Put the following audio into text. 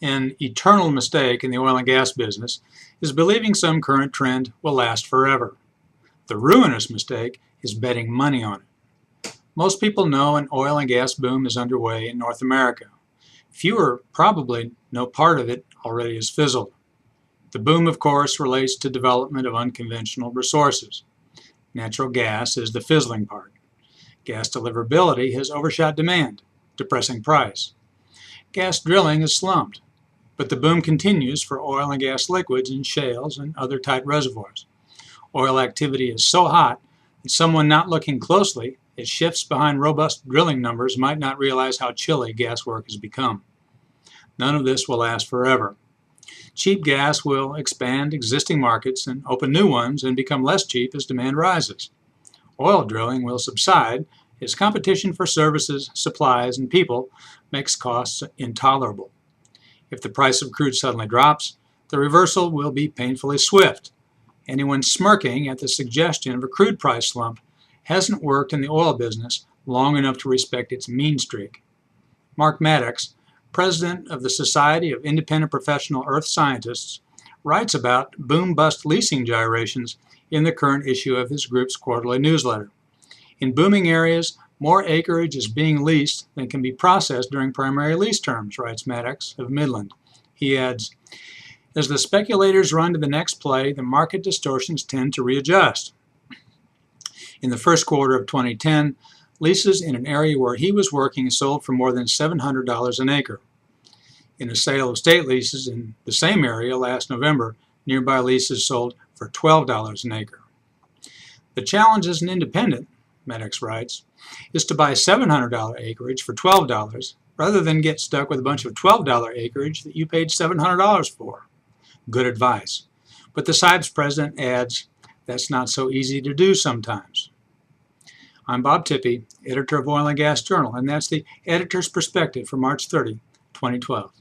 An eternal mistake in the oil and gas business is believing some current trend will last forever. The ruinous mistake is betting money on it. Most people know an oil and gas boom is underway in North America. Fewer probably know part of it already has fizzled. The boom, of course, relates to development of unconventional resources. Natural gas is the fizzling part. Gas deliverability has overshot demand, depressing price. Gas drilling has slumped, but the boom continues for oil and gas liquids in shales and other tight reservoirs. Oil activity is so hot that someone not looking closely at shifts behind robust drilling numbers might not realize how chilly gas work has become. None of this will last forever. Cheap gas will expand existing markets and open new ones and become less cheap as demand rises. Oil drilling will subside as competition for services, supplies, and people makes costs intolerable. If the price of crude suddenly drops, the reversal will be painfully swift. Anyone smirking at the suggestion of a crude price slump hasn't worked in the oil business long enough to respect its mean streak. Mark Maddox, president of the Society of Independent Professional Earth Scientists, writes about boom-bust leasing gyrations in the current issue of his group's quarterly newsletter. In booming areas, more acreage is being leased than can be processed during primary lease terms, writes Maddox of Midland. He adds, as the speculators run to the next play, the market distortions tend to readjust. In the first quarter of 2010, leases in an area where he was working sold for more than $700 an acre. In a sale of state leases in the same area last November, nearby leases sold for $12 an acre. The challenge as an independent, Maddox writes, is to buy $700 acreage for $12 rather than get stuck with a bunch of $12 acreage that you paid $700 for. Good advice. But the SIBE's president adds, that's not so easy to do sometimes. I'm Bob Tippie, editor of Oil and Gas Journal, and that's the editor's perspective for March 30, 2012.